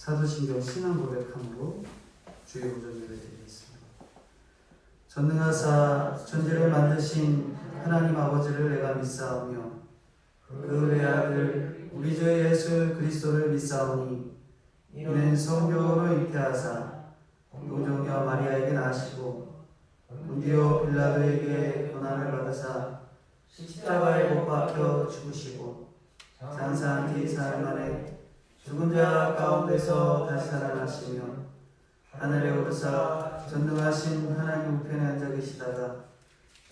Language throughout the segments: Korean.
사도신경 신앙 고백함으로 주의 보전 예배 드리겠습니다. 전능하사 천지를 만드신 하나님 아버지를 내가 믿사오며 그 외아들 우리 주 예수 그리스도를 믿사오니 이는 성령으로 잉태하사 동정녀 마리아에게 나시고 본디오 빌라도에게 고난을 받으사 십자가에 못 박혀 죽으시고 장사한 뒤 사흘 만에 죽은 자 가운데서 다시 살아나시며 하늘에 오르사 전능하신 하나님 우편에 앉아 계시다가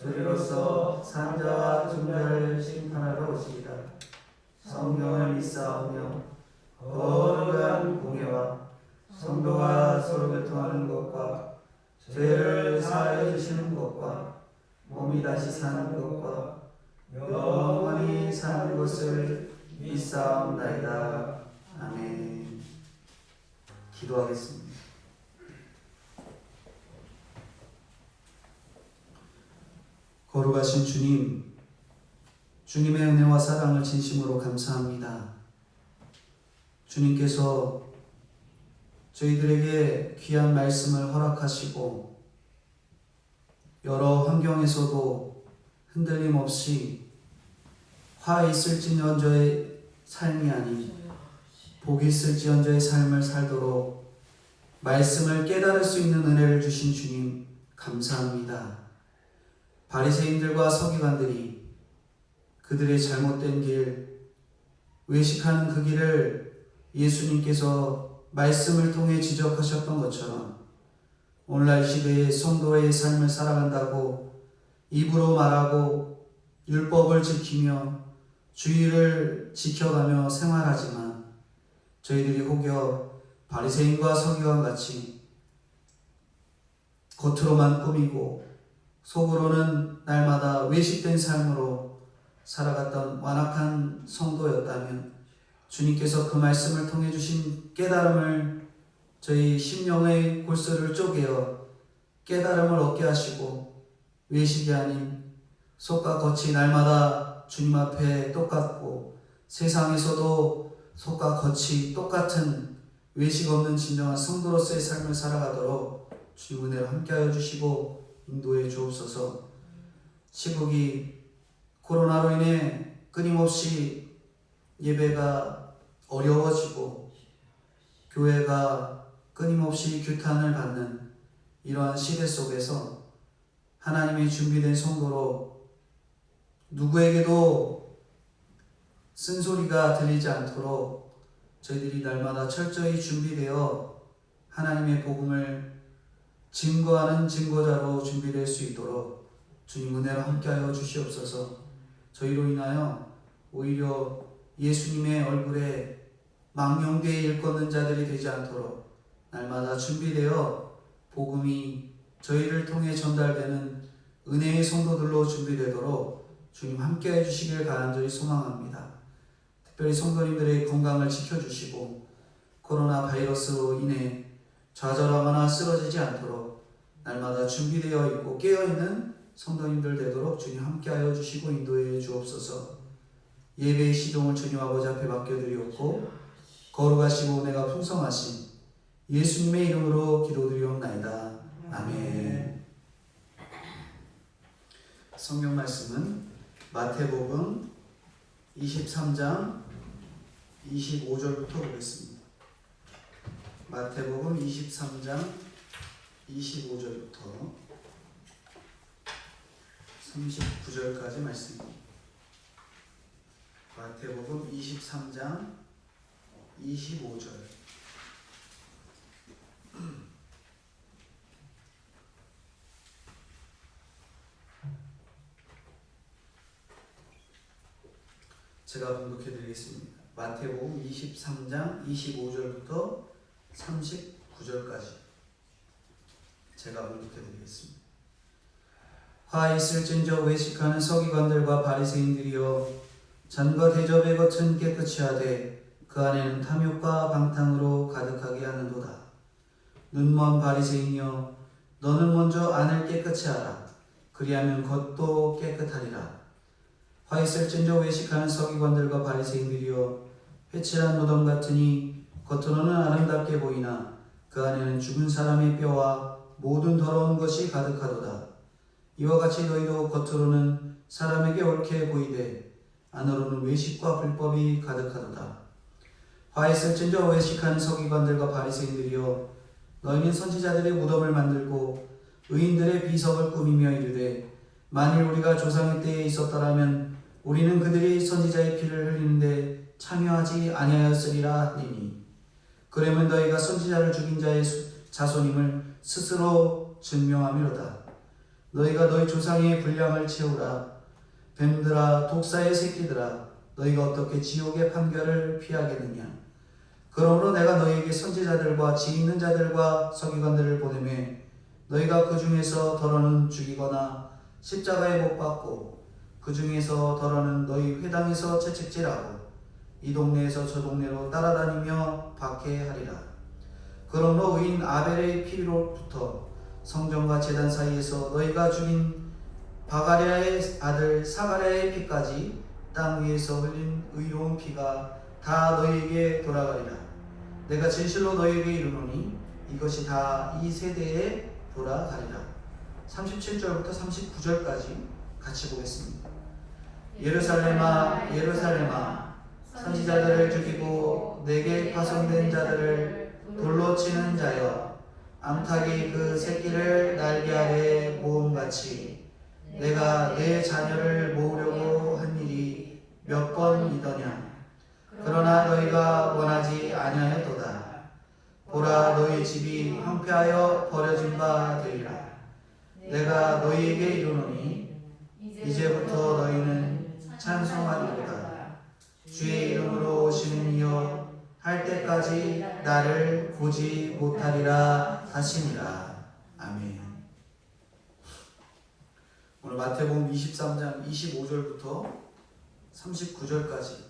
저리로서 산자와 중자를 심판하러 오시리라. 성령을 믿사오며 거룩한 공예와 성도가 서로 교통하는 것과 죄를 사하여 주시는 것과 몸이 다시 사는 것과 영원히 사는 것을 믿사옵나이다. 아멘. 기도하겠습니다. 거룩하신 주님, 주님의 은혜와 사랑을 진심으로 감사합니다. 주님께서 저희들에게 귀한 말씀을 허락하시고 여러 환경에서도 흔들림 없이 화 있을지언저의 삶이 아닌 복이 있을지언저의 삶을 살도록 말씀을 깨달을 수 있는 은혜를 주신 주님 감사합니다. 바리새인들과 서기관들이 그들의 잘못된 길, 외식하는 그 길을 예수님께서 말씀을 통해 지적하셨던 것처럼 오늘날 시대의 성도의 삶을 살아간다고 입으로 말하고 율법을 지키며 주의를 지켜가며 생활하지만 저희들이 혹여 바리새인과 서기관 같이 겉으로만 꾸미고 속으로는 날마다 외식된 삶으로 살아갔던 완악한 성도였다면 주님께서 그 말씀을 통해 주신 깨달음을 저희 심령의 골수를 쪼개어 깨달음을 얻게 하시고 외식이 아닌 속과 겉이 날마다 주님 앞에 똑같고 세상에서도 속과 겉이 똑같은 외식 없는 진정한 성도로서의 삶을 살아가도록 주님 은혜로 함께하여 주시고 인도해 주옵소서. 시국이 코로나로 인해 끊임없이 예배가 어려워지고 교회가 끊임없이 규탄을 받는 이러한 시대 속에서 하나님의 준비된 성도로 누구에게도 쓴소리가 들리지 않도록 저희들이 날마다 철저히 준비되어 하나님의 복음을 증거하는 증거자로 준비될 수 있도록 주님 은혜로 함께하여 주시옵소서. 저희로 인하여 오히려 예수님의 얼굴에 망령되이 일컫는 자들이 되지 않도록 날마다 준비되어 복음이 저희를 통해 전달되는 은혜의 성도들로 준비되도록 주님 함께해 주시길 간절히 소망합니다. 특별히 성도님들의 건강을 지켜주시고 코로나 바이러스로 인해 좌절하거나 쓰러지지 않도록 날마다 준비되어 있고 깨어있는 성도님들 되도록 주님 함께하여 주시고 인도해 주옵소서. 예배의 시종을 주님 아버지 앞에 맡겨드리옵고 거룩하시고 은혜가 풍성하신 예수님의 이름으로 기도드리옵나이다. 아멘. 성경 말씀은 마태복음 23장 25절부터 보겠습니다. 마태복음 23장 25절부터 39절까지 말씀입니다. 마태복음 23장 25절. 제가 봉독해 드리겠습니다. 마태복음 23장 25절부터 39절까지 제가 봉독해 드리겠습니다. 화 있을진저 외식하는 서기관들과 바리새인들이여, 잔과 대접의 겉은 깨끗이 하되 그 안에는 탐욕과 방탕으로 가득하게 하는도다. 눈먼 바리새인이여, 너는 먼저 안을 깨끗이 하라. 그리하면 겉도 깨끗하리라. 화 있을진저 외식하는 서기관들과 바리새인들이여, 회칠한 무덤 같으니 겉으로는 아름답게 보이나 그 안에는 죽은 사람의 뼈와 모든 더러운 것이 가득하도다. 이와 같이 너희도 겉으로는 사람에게 옳게 보이되 안으로는 외식과 불법이 가득하도다. 화에 쓸진저 외식하는 서기관들과 바리새인들이여, 너희는 선지자들의 무덤을 만들고 의인들의 비석을 꾸미며 이르되 만일 우리가 조상의 때에 있었더라면 우리는 그들이 선지자의 피를 흘리는데 참여하지 아니하였으리라 하리니, 그러면 너희가 선지자를 죽인 자의 자손임을 스스로 증명함이로다. 너희가 너희 조상의 분량을 채우라. 뱀들아, 독사의 새끼들아, 너희가 어떻게 지옥의 판결을 피하겠느냐. 그러므로 내가 너희에게 선지자들과 지 있는 자들과 서기관들을 보내매 너희가 그 중에서 더러는 죽이거나 십자가에 못 박고 그 중에서 더러는 너희 회당에서 채찍질하고 이 동네에서 저 동네로 따라다니며 박해하리라. 그러므로 의인 아벨의 피로부터 성전과 제단 사이에서 너희가 죽인 바가랴의 아들 사가랴의 피까지 땅 위에서 흘린 의로운 피가 다 너희에게 돌아가리라. 내가 진실로 너희에게 이르노니 이것이 다 이 세대에 돌아가리라. 37절부터 39절까지 같이 보겠습니다. 예루살렘아, 예루살렘아, 선지자들을 죽이고 내게 파송된 자들을 돌로 치는 자여, 암탉이 그 새끼를 날개 아래 모음같이 내가 내 자녀를 모으려고 한 일이 몇 번이더냐. 그러나 너희가 원하지 아니하였도다. 보라, 너희 집이 황폐하여 버려진 바 되리라. 내가 너희에게 이르노니 이제부터 너희는 찬송하리로다. 주의 이름으로 오시는 이여 할 때까지 나를 보지 못하리라 하시니라. 아멘. 오늘 마태복음 23장 25절부터 39절까지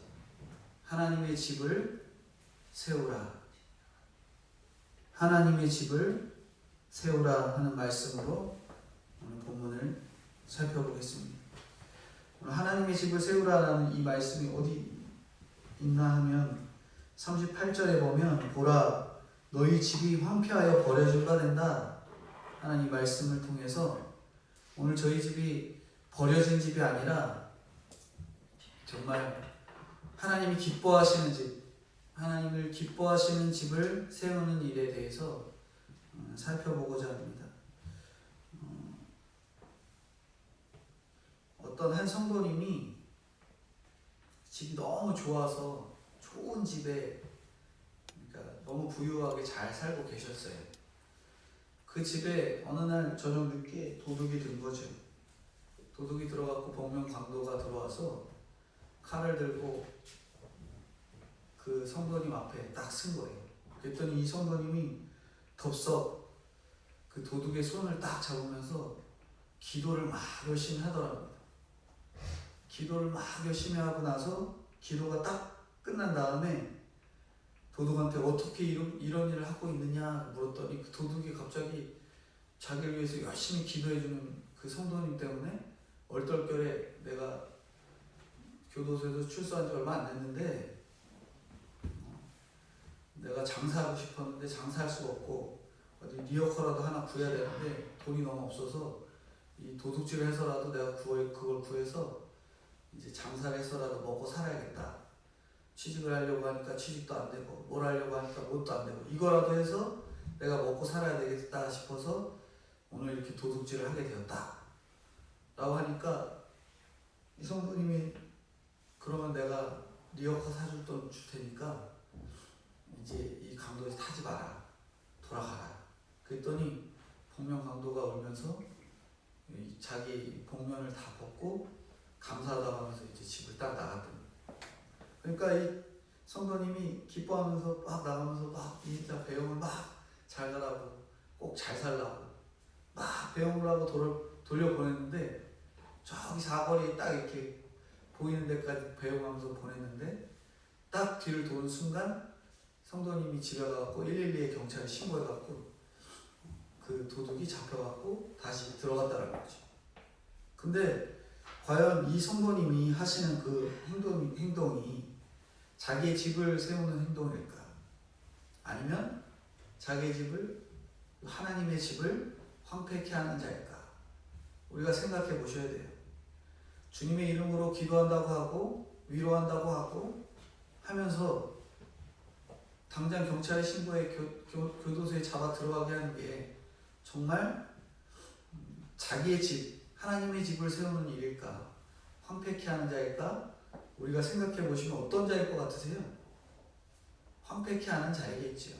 하나님의 집을 세우라, 하나님의 집을 세우라 하는 말씀으로 오늘 본문을 살펴보겠습니다. 오늘 하나님의 집을 세우라라는 이 말씀이 어디 있나 하면 38절에 보면 보라, 너희 집이 황폐하여 버려진 바 된다 하는 이 말씀을 통해서 오늘 저희 집이 버려진 집이 아니라 정말 하나님이 기뻐하시는 집, 하나님을 기뻐하시는 집을 세우는 일에 대해서 살펴보고자 합니다. 어떤 한 성도님이 집이 너무 좋아서 좋은 집에, 그러니까 너무 부유하게 잘 살고 계셨어요. 그 집에 어느 날 저녁 늦게 도둑이 든 거죠. 도둑이 들어갔고 복면 강도가 들어와서 칼을 들고 그 성도님 앞에 딱 쓴 거예요. 그랬더니 이 성도님이 덥석 그 도둑의 손을 딱 잡으면서 기도를 막 열심히 하더랍니다. 기도를 막 열심히 하고 나서 기도가 딱 끝난 다음에 도둑한테 어떻게 이런 일을 하고 있느냐 물었더니 그 도둑이 갑자기 자기를 위해서 열심히 기도해주는 그 성도님 때문에 얼떨결에 내가 교도소에서 출소한 지 얼마 안 됐는데 내가 장사하고 싶었는데 장사할 수가 없고 어디 리어커라도 하나 구해야 되는데 돈이 너무 없어서 이 도둑질을 해서라도 내가 그걸 구해서 이제 장사를 해서라도 먹고 살아야겠다. 취직을 하려고 하니까 취직도 안 되고 뭘 하려고 하니까 뭣도 안 되고 이거라도 해서 내가 먹고 살아야 되겠다 싶어서 오늘 이렇게 도둑질을 하게 되었다 라고 하니까 이 성도님이 그러면 내가 리어커 사줄 돈 줄 테니까 이제 이 강도에서 타지 마라, 돌아가라. 그랬더니 복면 강도가 울면서 자기 복면을 다 벗고 감사하다고 하면서 이제 집을 딱 나갔던. 그러니까 이 성도님이 기뻐하면서 막 나가면서 막 진짜 배움을 막 잘 가라고, 꼭 잘 살라고 막 배움을 하고 돌려보냈는데 저기 사거리 딱 이렇게 보이는 데까지 배웅하면서 보냈는데 딱 뒤를 도는 순간 성도님이 집에 가갖고 112에 경찰에 신고해갖고 그 도둑이 잡혀갖고 다시 들어갔다는 거죠. 근데 과연 이 성도님이 하시는 그 행동이 자기의 집을 세우는 행동일까? 아니면 자기의 집을, 하나님의 집을 황폐케 하는 자일까? 우리가 생각해 보셔야 돼요. 주님의 이름으로 기도한다고 하고 위로한다고 하고 하면서 당장 경찰에 신고해 교도소에 잡아 들어가게 하는 게 정말 자기의 집, 하나님의 집을 세우는 일일까? 황폐케 하는 자일까? 우리가 생각해 보시면 어떤 자일 것 같으세요? 황폐케 하는 자이겠지요.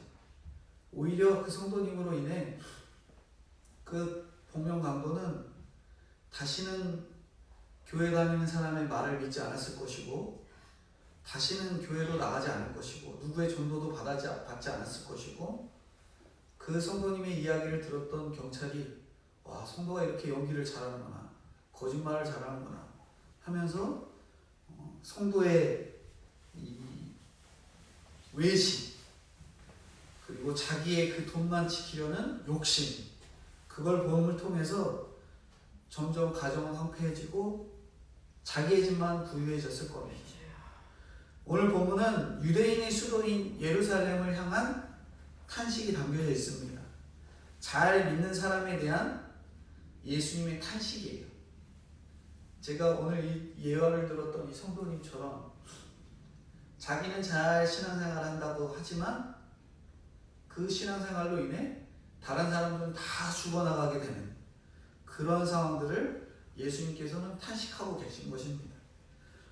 오히려 그 성도님으로 인해 그 복면 강도는 다시는 교회 다니는 사람의 말을 믿지 않았을 것이고, 다시는 교회로 나가지 않을 것이고, 누구의 전도도 받지 않았을 것이고, 그 성도님의 이야기를 들었던 경찰이 와, 성도가 이렇게 연기를 잘하는구나, 거짓말을 잘하는구나 하면서 성도의 이 외식, 그리고 자기의 그 돈만 지키려는 욕심, 그걸 보험을 통해서 점점 가정은 황폐해지고 자기의 집만 부유해졌을 겁니다. 오늘 본문은 유대인의 수도인 예루살렘을 향한 탄식이 담겨져 있습니다. 잘 믿는 사람에 대한 예수님의 탄식이에요. 제가 오늘 이 예화를 들었던 이 성도님처럼 자기는 잘 신앙생활을 한다고 하지만 그 신앙생활로 인해 다른 사람들은 다 죽어나가게 되는 그런 상황들을 예수님께서는 탄식하고 계신 것입니다.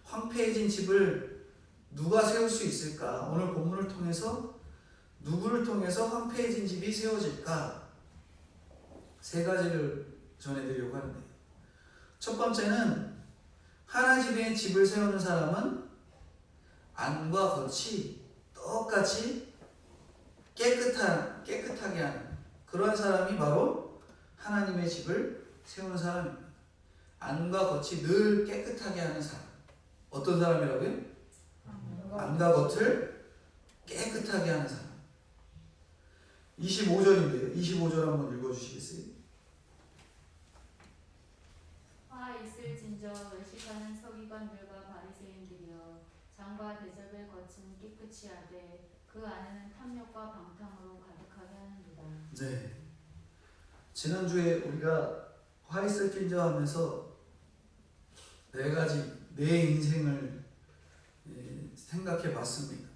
황폐해진 집을 누가 세울 수 있을까? 오늘 본문을 통해서 누구를 통해서 황폐해진 집이 세워질까? 세 가지를 전해드리려고 하는데요. 첫 번째는 하나님의 집을 세우는 사람은 안과 겉이 똑같이 깨끗하게 하는 그런 사람이 바로 하나님의 집을 세우는 사람입니다. 안과 겉이 늘 깨끗하게 하는 사람. 어떤 사람이라고요? 안과 겉을 깨끗하게 하는 사람. 25절인데요. 25절 한번 읽어주시겠어요? 화 있을진저 외식하는 서기관들과 바리새인들이여, 장과 대접을 거친 깨끗이 하되 그 안에는 탐욕과 방탕으로 가득하게 하는도다. 네. 지난주에 우리가 화 있을진저 하면서 네 가지 내 인생을 생각해 봤습니다.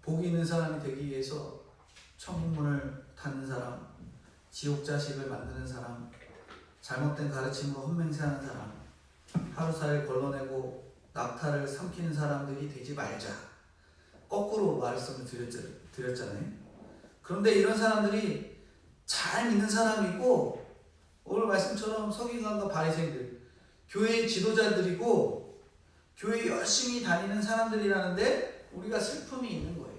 복이 있는 사람이 되기 위해서 천국문을 닫는 사람, 지옥 자식을 만드는 사람, 잘못된 가르침으로 헛맹세하는 사람, 하루살을 걸러내고 낙타를 삼키는 사람들이 되지 말자. 거꾸로 말씀을 드렸잖아요. 그런데 이런 사람들이 잘 믿는 사람이고, 오늘 말씀처럼 서기관과 바리새인들, 교회의 지도자들이고 교회 열심히 다니는 사람들이라는데 우리가 슬픔이 있는 거예요.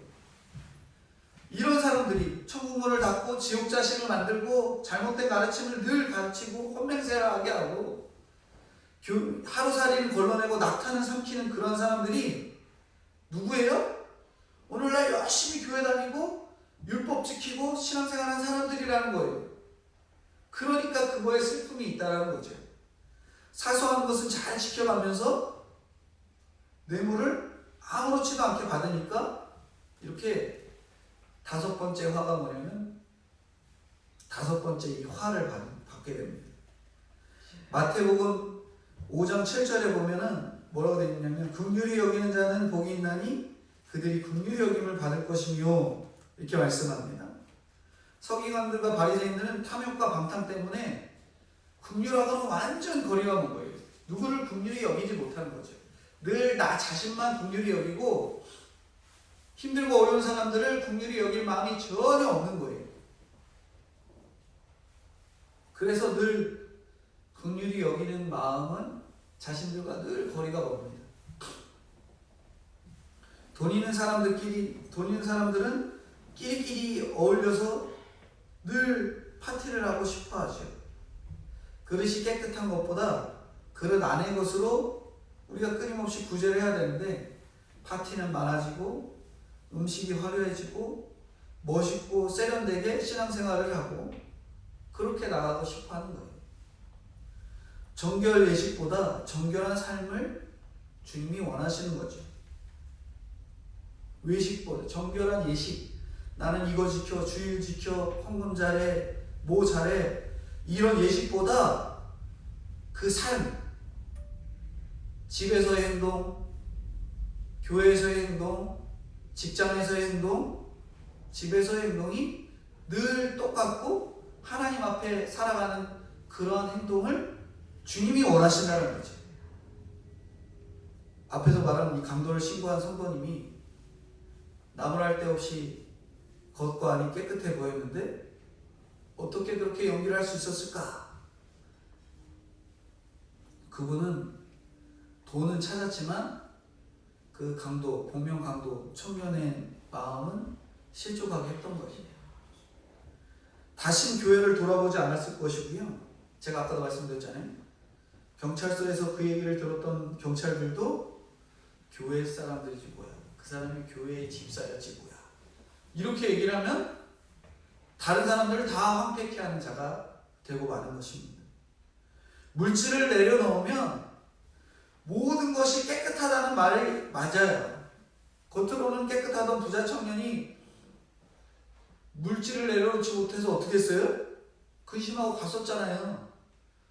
이런 사람들이 천국문을 닫고 지옥 자식을 만들고 잘못된 가르침을 늘 가르치고 헛맹세하게 하고 하루살이를 걸러내고 낙타는 삼키는 그런 사람들이 누구예요? 오늘날 열심히 교회 다니고 율법 지키고 신앙생활하는 사람들이라는 거예요. 그러니까 그거에 슬픔이 있다는 거죠. 사소한 것은 잘 지켜가면서 뇌물을 아무렇지도 않게 받으니까 이렇게 다섯 번째 화가 뭐냐면 다섯 번째 이 화를 받게 됩니다. 마태복음 5장 7절에 보면은 뭐라고 되어 있냐면 긍휼히 여기는 자는 복이 있나니 그들이 긍휼히 여김을 받을 것이며 이렇게 말씀합니다. 서기관들과 바리새인들은 탐욕과 방탕 때문에 긍휼하고는 완전 거리가 먼 거예요. 누구를 긍휼히 여기지 못하는 거죠. 늘 나 자신만 긍휼히 여기고 힘들고 어려운 사람들을 긍휼히 여길 마음이 전혀 없는 거예요. 그래서 늘 긍휼히 여기는 마음은 자신들과 늘 거리가 멉니다. 돈 있는 사람들은 끼리끼리 어울려서 늘 파티를 하고 싶어 하죠. 그릇이 깨끗한 것보다 그릇 안의 것으로 우리가 끊임없이 구제를 해야 되는데 파티는 많아지고 음식이 화려해지고 멋있고 세련되게 신앙생활을 하고 그렇게 나가고 싶어 하는 거예요. 정결 예식보다 정결한 삶을 주님이 원하시는 거죠. 외식보다 정결한 예식, 나는 이거 지켜, 주일 지켜, 헌금 잘해, 뭐 잘해, 이런 예식보다 그 삶, 집에서의 행동, 교회에서의 행동, 직장에서의 행동, 집에서의 행동이 늘 똑같고 하나님 앞에 살아가는 그런 행동을 주님이 원하신다는 거죠. 앞에서 말한 이 강도를 신고한 선거님이 나무랄 데 없이 겉과 안이 깨끗해 보였는데 어떻게 그렇게 연기를 할 수 있었을까? 그분은 돈은 찾았지만 그 강도, 복면 강도 청년의 마음은 실족하게 했던 것이에요. 다신 교회를 돌아보지 않았을 것이고요. 제가 아까도 말씀드렸잖아요. 경찰서에서 그 얘기를 들었던 경찰들도 교회 사람들이지 뭐야. 그 사람이 교회의 집사였지 뭐야. 이렇게 얘기를 하면 다른 사람들을 다 황폐케 하는 자가 되고 마는 것입니다. 물질을 내려놓으면 모든 것이 깨끗하다는 말이 맞아요. 겉으로는 깨끗하던 부자 청년이 물질을 내려놓지 못해서 어떻게 했어요? 근심하고 갔었잖아요.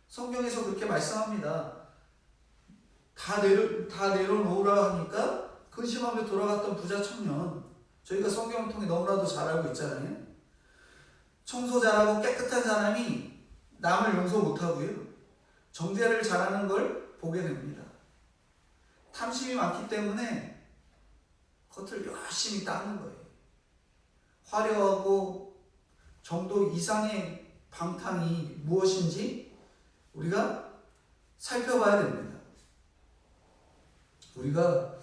성경에서 그렇게 말씀합니다. 다 내려놓으라 하니까 근심하며 돌아갔던 부자 청년, 저희가 성경을 통해 너무나도 잘 알고 있잖아요. 청소 잘하고 깨끗한 사람이 남을 용서 못하고요, 정죄를 잘하는 걸 보게 됩니다. 탐심이 많기 때문에 겉을 열심히 닦는 거예요. 화려하고 정도 이상의 방탕이 무엇인지 우리가 살펴봐야 됩니다. 우리가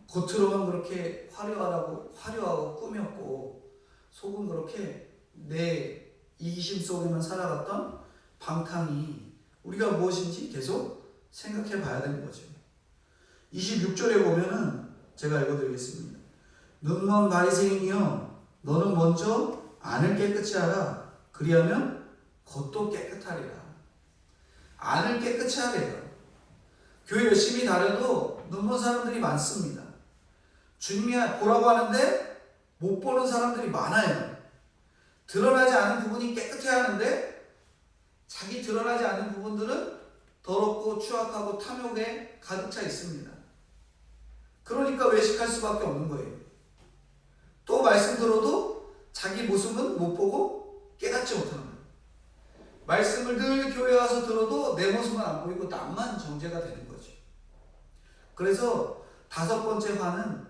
겉으로만 그렇게 화려하고 꾸몄고 속은 그렇게 내 이기심 속에만 살아갔던 방탕이 우리가 무엇인지 계속 생각해 봐야 되는 거죠. 26절에 보면은 제가 읽어드리겠습니다. 눈먼 바리새인이여, 너는 먼저 안을 깨끗이 하라. 그리하면 겉도 깨끗하리라. 안을 깨끗이 하래요. 교회 열심히 다녀도 눈먼 사람들이 많습니다. 주님이 보라고 하는데 못 보는 사람들이 많아요. 드러나지 않은 부분이 깨끗해야 하는데 자기 드러나지 않은 부분들은 더럽고 추악하고 탐욕에 가득 차 있습니다. 그러니까 외식할 수밖에 없는 거예요. 또 말씀 들어도 자기 모습은 못 보고 깨닫지 못하는 거예요. 말씀을 늘 교회 와서 들어도 내 모습은 안 보이고 남만 정죄가 되는 거죠. 그래서 5번째 화는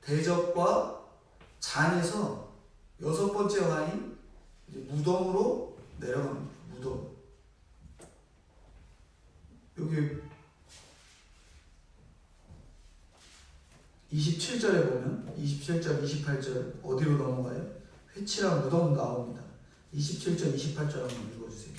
대접과 잔에서 6번째 화인 무덤으로 내려갑니다. 무덤. 여기 27절에 보면 27절, 28절 어디로 넘어가요? 회치랑 무덤 나옵니다. 27절, 28절 한번 읽어주세요.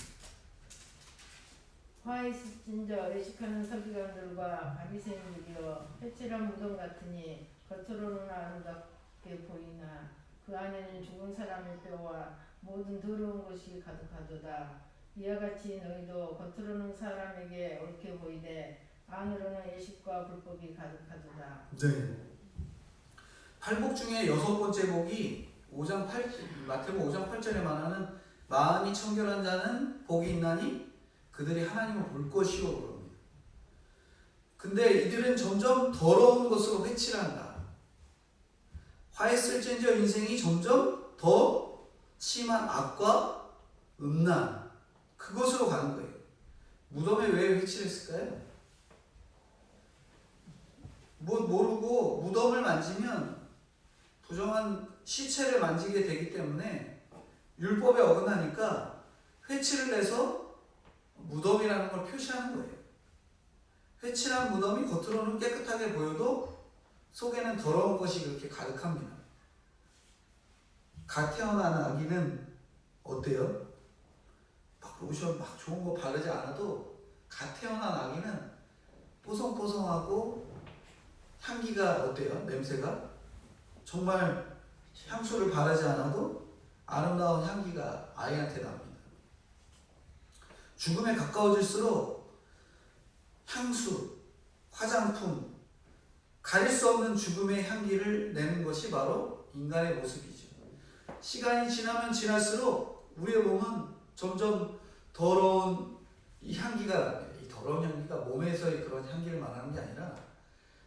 화 있을진 자 외식하는 서기관들과 바리새인들이여, 회칠한 무덤 같으니 겉으로는 아름답게 보이나 그 안에는 죽은 사람의 뼈와 모든 더러운 것이 가득하도다. 이와 같이 너희도 겉으로는 사람에게 옳게 보이되 안으로는 예식과 불법이 가득하도다. 네. 팔복 중에 6번째 복이 마태복음 5장 8절에 말하는 마음이 청결한 자는 복이 있나니 그들이 하나님을 볼 것이요 그럽니다. 근데 이들은 점점 더러운 것으로 회칠한다. 화했을진저 인생이 점점 더 심한 악과 음란, 그것으로 가는 거예요. 무덤에 왜 회칠했을까요? 모르고 무덤을 만지면 부정한 시체를 만지게 되기 때문에 율법에 어긋나니까 회칠을 내서 무덤이라는 걸 표시하는 거예요. 회칠한 무덤이 겉으로는 깨끗하게 보여도 속에는 더러운 것이 그렇게 가득합니다. 갓 태어난 아기는 어때요? 막 로션 막 좋은 거 바르지 않아도 갓 태어난 아기는 뽀송뽀송하고 향기가 어때요? 냄새가? 정말 향수를 바르지 않아도 아름다운 향기가 아이한테 납니다. 죽음에 가까워질수록 향수, 화장품, 가릴 수 없는 죽음의 향기를 내는 것이 바로 인간의 모습이죠. 시간이 지나면 지날수록 우리의 몸은 점점 더러운 이 향기가 납니다. 이 더러운 향기가 몸에서의 그런 향기를 말하는 게 아니라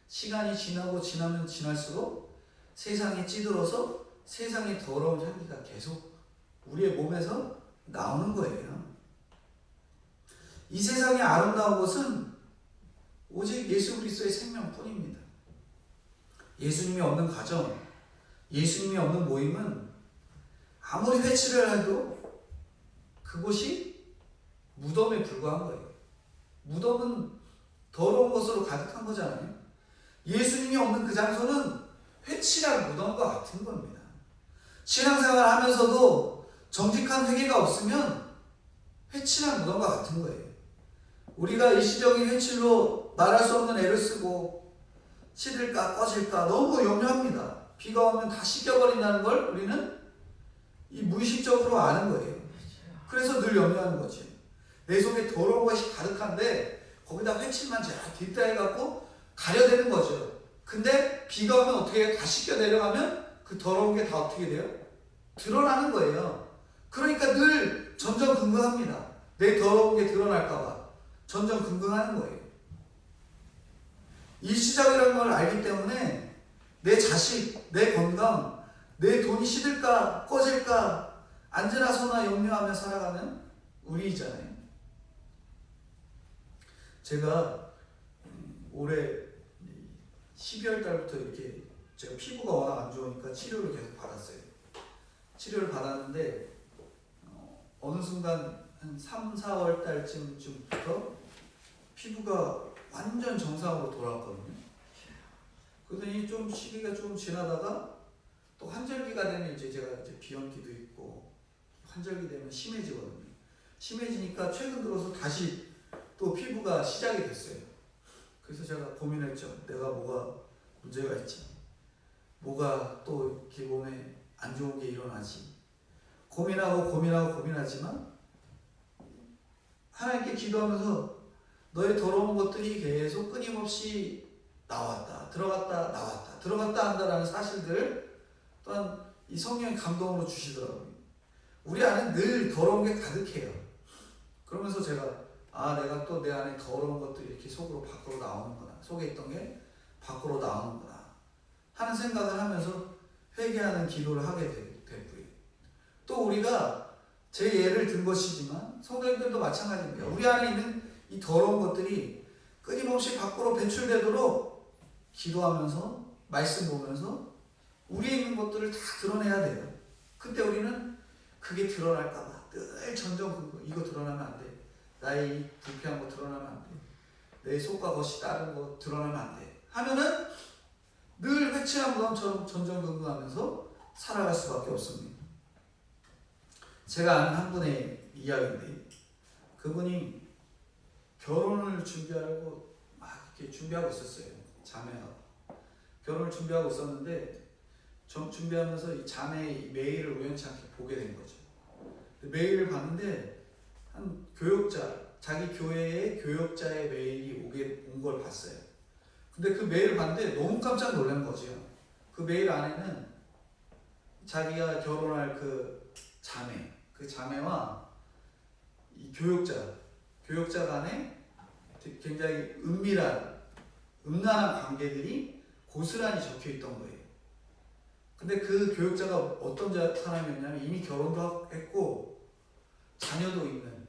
시간이 지나고 지나면 지날수록 세상이 찌들어서 세상의 더러운 향기가 계속 우리의 몸에서 나오는 거예요. 이 세상의 아름다운 것은 오직 예수 그리스도의 생명뿐입니다. 예수님이 없는 가정, 예수님이 없는 모임은 아무리 회치를 해도 그곳이 무덤에 불과한 거예요. 무덤은 더러운 것으로 가득한 거잖아요. 예수님이 없는 그 장소는 회칠한 무덤과 같은 겁니다. 신앙생활 하면서도 정직한 회개가 없으면 회칠한 무덤과 같은 거예요. 우리가 일시적인 회칠로 말할 수 없는 애를 쓰고 시들까 꺼질까 너무 염려합니다. 비가 오면 다 씻겨버린다는 걸 우리는 이 무의식적으로 아는 거예요. 그래서 늘 염려하는 거지. 내 속에 더러운 것이 가득한데 거기다 회칠만 잘 뒷다해갖고 가려대는 거죠. 근데 비가 오면 어떻게 해요? 다 씻겨 내려가면 그 더러운 게 다 어떻게 돼요? 드러나는 거예요. 그러니까 늘 전전긍긍합니다. 내 더러운 게 드러날까봐 전전긍긍하는 거예요. 일시적이라는 걸 알기 때문에 내 자식, 내 건강, 내 돈이 시들까 꺼질까 앉으나 서나 염려하며 살아가는 우리이잖아요. 제가 올해 12월 달부터 이렇게 제가 피부가 워낙 안 좋으니까 치료를 계속 받았어요. 치료를 받았는데 어느 순간 한 3, 4월 달쯤부터 피부가 완전 정상으로 돌아왔거든요. 그러더니 좀 시기가 좀 지나다가 또 환절기가 되면 이제 제가 이제 비염기도 있고 환절기 되면 심해지거든요. 심해지니까 최근 들어서 다시 또 피부가 시작이 됐어요. 그래서 제가 고민했죠. 내가 뭐가 문제가 있지? 뭐가 또 이렇게 몸에 안 좋은 게 일어나지? 고민하지만 하나님께 기도하면서 너의 더러운 것들이 계속 끊임없이 나왔다, 들어갔다, 나왔다, 들어갔다 한다라는 사실들 또한 이 성령의 감동으로 주시더라고요. 우리 안에 늘 더러운 게 가득해요. 그러면서 제가 내가 또 내 안에 더러운 것들이 이렇게 속으로 밖으로 나오는구나, 속에 있던 게 밖으로 나오는구나 하는 생각을 하면서 회개하는 기도를 하게 됐고요. 또 우리가 제 예를 든 것이지만 성도님들도 마찬가지입니다. 우리 안에 있는 이 더러운 것들이 끊임없이 밖으로 배출되도록 기도하면서 말씀 보면서 우리에 있는 것들을 다 드러내야 돼요. 그때 우리는 그게 드러날까봐 늘 전전긍긍. 이거 드러나면 안 돼. 나의 이 불쾌한 거 드러나면 안 돼. 내 속과 겉이 다른 거 드러나면 안 돼. 하면은 늘 회칠한 무덤처럼 전전긍긍하면서 살아갈 수밖에 없습니다. 제가 아는 한 분의 이야기인데 그분이 결혼을 준비하려고 막 이렇게 준비하고 있었어요. 자매하고 결혼을 준비하고 있었는데 준비하면서 이 자매의 메일을 우연치 않게 보게 된 거죠. 메일을 봤는데 한 교역자, 자기 교회의 교역자의 메일이 온 걸 봤어요. 근데 그 메일을 봤는데 너무 깜짝 놀란 거죠. 그 메일 안에는 자기가 결혼할 그 자매와 이 교역자 간에 굉장히 음란한 관계들이 고스란히 적혀 있던 거예요. 근데 그 교역자가 어떤 사람이었냐면 이미 결혼도 했고 자녀도 있는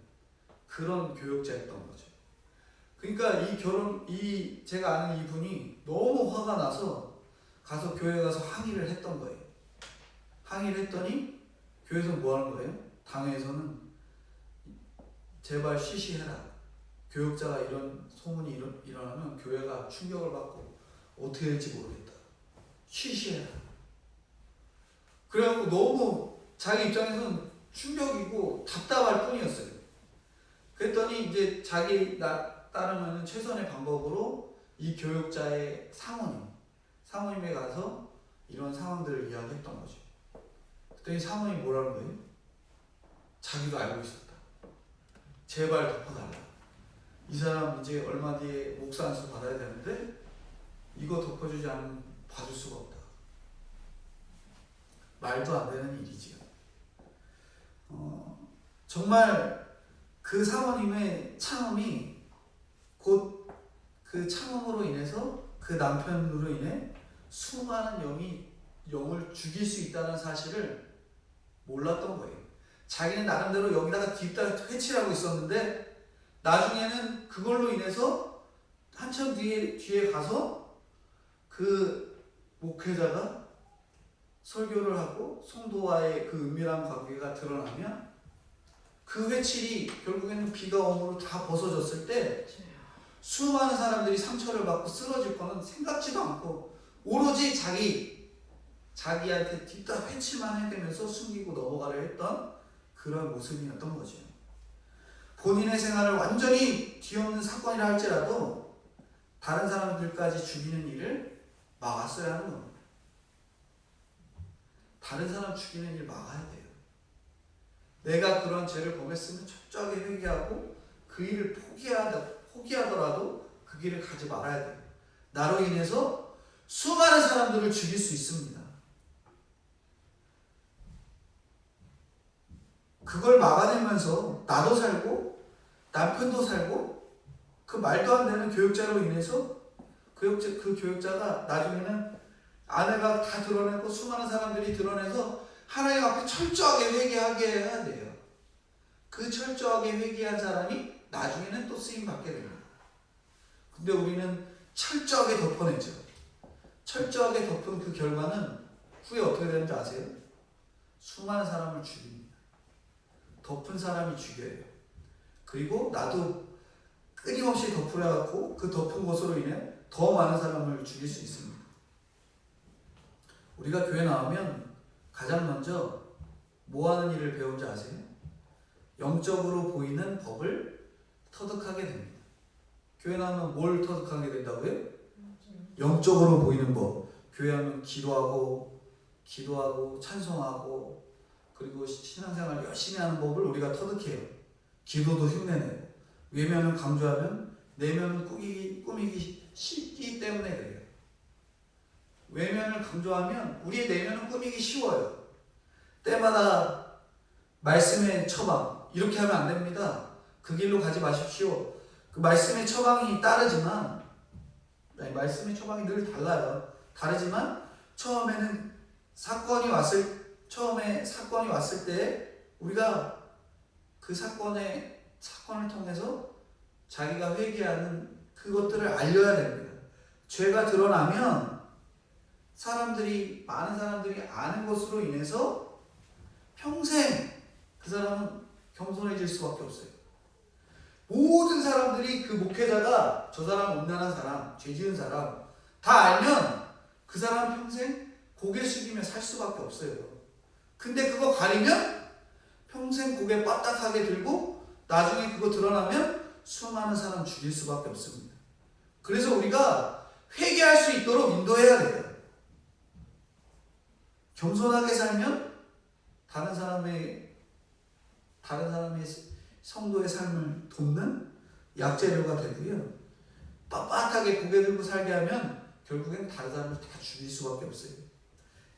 그런 교역자였던 거죠. 그러니까 제가 아는 이분이 너무 화가 나서 가서 교회에 가서 항의를 했던 거예요. 항의를 했더니 교회에서는 뭐 하는 거예요? 당회에서는 제발 쉬쉬해라. 교역자가 이런 소문이 일어나면 교회가 충격을 받고 어떻게 될지 모르겠다. 쉬쉬해라. 그래갖고 너무 자기 입장에서는 충격이고 답답할 뿐이었어요. 그랬더니 이제 자기 따르면 최선의 방법으로 이 교역자의 사모님에 가서 이런 상황들을 이야기했던 거죠. 그랬더니 사모님이 뭐라는 거예요? 자기도 알고 있었다. 제발 덮어달라. 이 사람 이제 얼마 뒤에 목사 안수 받아야 되는데 이거 덮어주지 않으면 봐줄 수가 없다. 말도 안 되는 일이지요. 정말 그 사모님의 참음이 곧 그 참음으로 인해서 그 남편으로 인해 수많은 영을 죽일 수 있다는 사실을 몰랐던 거예요. 자기는 나름대로 여기다가 뒷다 회치라고 있었는데 나중에는 그걸로 인해서 한참 뒤에 가서 그 목회자가 설교를 하고 성도와의 그 은밀한 관계가 드러나면 그 회칠이 결국에는 비가 오므로 다 벗어졌을 때 수많은 사람들이 상처를 받고 쓰러질 거는 생각지도 않고 오로지 자기한테 뒷다 회칠만 해대면서 숨기고 넘어가려 했던 그런 모습이었던 거죠. 본인의 생활을 완전히 뒤엎는 사건이라 할지라도 다른 사람들까지 죽이는 일을 막았어야 하는 겁니다. 다른 사람 죽이는 일 막아야 돼요. 내가 그런 죄를 범했으면 철저하게 회개하고 그 일을 포기하더라도 그 길을 가지 말아야 돼요. 나로 인해서 수많은 사람들을 죽일 수 있습니다. 그걸 막아내면서 나도 살고 남편도 살고 그 말도 안 되는 교육자로 인해서 그 교육자가 나중에는 아내가 다 드러내고 수많은 사람들이 드러내서 하나님 앞에 철저하게 회개하게 해야 돼요. 그 철저하게 회개한 사람이 나중에는 또 쓰임받게 됩니다. 근데 우리는 철저하게 덮어냈죠. 철저하게 덮은 그 결과는 후에 어떻게 되는지 아세요? 수많은 사람을 죽입니다. 덮은 사람이 죽여요. 그리고 나도 끊임없이 덮으려고 그 덮은 것으로 인해 더 많은 사람을 죽일 수 있습니다. 우리가 교회 나오면 가장 먼저 뭐 하는 일을 배운지 아세요? 영적으로 보이는 법을 터득하게 됩니다. 교회 나오면 뭘 터득하게 된다고요? 영적으로 보이는 법. 교회 하면 기도하고 찬송하고 그리고 신앙생활 열심히 하는 법을 우리가 터득해요. 기도도 흉내내요. 외면을 강조하면 내면은 꾸미기 쉽기 때문에 그래요. 외면을 강조하면 우리의 내면은 꾸미기 쉬워요. 때마다 말씀의 처방 이렇게 하면 안 됩니다. 그 길로 가지 마십시오. 그 말씀의 처방이 따르지만 말씀의 처방이 늘 달라요. 다르지만 처음에 사건이 왔을 때 우리가 그 사건을 통해서 자기가 회개하는 그것들을 알려야 됩니다. 죄가 드러나면 많은 사람들이 아는 것으로 인해서 평생 그 사람은 겸손해질 수밖에 없어요. 모든 사람들이 그 목회자가 저 사람 음란한 사람, 죄 지은 사람 다 알면 그 사람은 평생 고개 숙이며 살 수밖에 없어요. 근데 그거 가리면 평생 고개 빳빳하게 들고 나중에 그거 드러나면 수많은 사람 죽일 수밖에 없습니다. 그래서 우리가 회개할 수 있도록 인도해야 돼요. 겸손하게 살면 다른 사람의 성도의 삶을 돕는 약재료가 되고요. 빳빳하게 고개 들고 살게 하면 결국엔 다른 사람을 다 죽일 수밖에 없어요.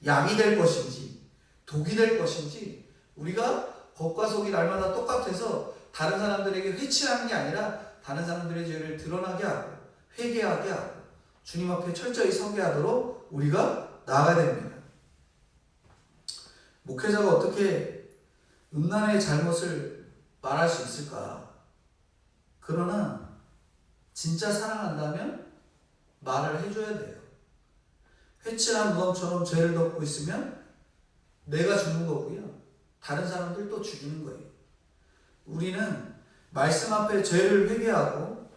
약이 될 것인지 독이 될 것인지 우리가 겉과 속이 날마다 똑같아서 다른 사람들에게 회칠하는 게 아니라 다른 사람들의 죄를 드러나게 하고 회개하게 하고 주님 앞에 철저히 서게 하도록 우리가 나아가야 됩니다. 목회자가 어떻게 음란의 잘못을 말할 수 있을까? 그러나 진짜 사랑한다면 말을 해줘야 돼요. 회칠한 무덤처럼 죄를 덮고 있으면 내가 죽는 거고요. 다른 사람들 또 죽이는 거예요. 우리는 말씀 앞에 죄를 회개하고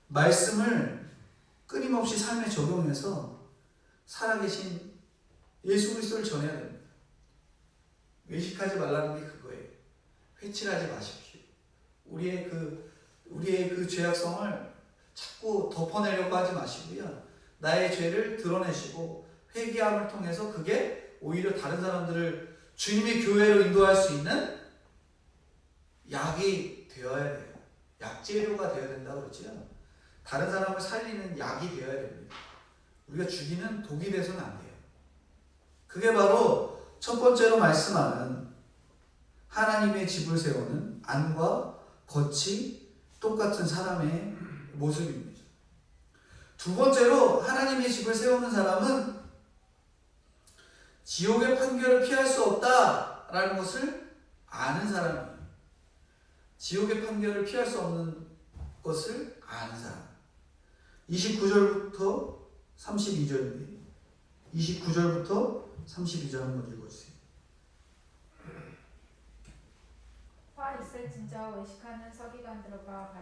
말씀을 끊임없이 삶에 적용해서 살아계신 예수 그리스도를 전해야 됩니다. 외식하지 말라는 게 그거예요. 회칠하지 마십시오. 우리의 그 죄악성을 자꾸 덮어내려고 하지 마시고요. 나의 죄를 드러내시고 회개함을 통해서 그게 오히려 다른 사람들을 주님의 교회로 인도할 수 있는 약이 되어야 돼요. 약재료가 되어야 된다고 그러죠. 다른 사람을 살리는 약이 되어야 됩니다. 우리가 죽이는 독이 돼서는 안 돼요. 그게 바로 첫 번째로 말씀하는 하나님의 집을 세우는 안과 겉이 똑같은 사람의 모습입니다. 두 번째로 하나님의 집을 세우는 사람은 지옥의 판결을 피할 수 없다라는 것을 아는 사람이에요. 지옥의 판결을 피할 수 없는 것을 아는 사람. 29절부터 32절인데 29절부터 32절 한번 읽어주세요. 화 있을진저 외식하는 서기관들과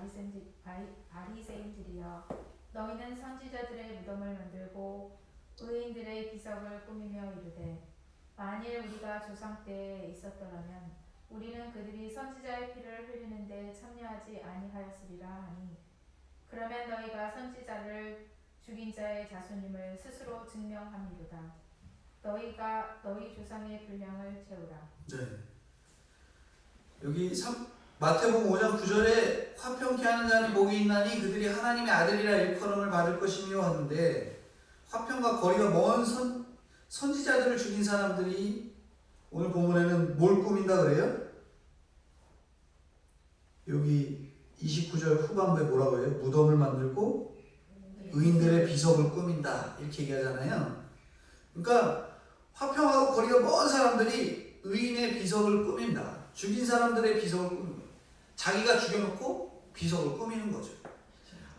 바리새인들이여, 너희는 선지자들의 무덤을 만들고 의인들의 비석을 꾸미며 이르되, 만일 우리가 조상 때에 있었더라면 우리는 그들이 선지자의 피를 흘리는데 참여하지 아니하였으리라 하니, 그러면 너희가 선지자를 죽인 자의 자손임을 스스로 증명함이로다. 너희가 너희 조상의 분량을 채우라. 네. 여기 마태복음 5장 9절에 화평케 하는 자는 복이 있나니 그들이 하나님의 아들이라 일컬음을 받을 것이며 하는데, 화평과 거리가 먼 선지자들을 죽인 사람들이 오늘 본문에는 뭘 꾸민다 그래요? 여기 29절 후반부에 뭐라고 해요? 무덤을 만들고 의인들의 비석을 꾸민다 이렇게 얘기하잖아요. 그러니까 화평하고 거리가 먼 사람들이 의인의 비석을 꾸민다. 죽인 사람들의 비석을 꾸민다. 자기가 죽여놓고 비석을 꾸미는 거죠.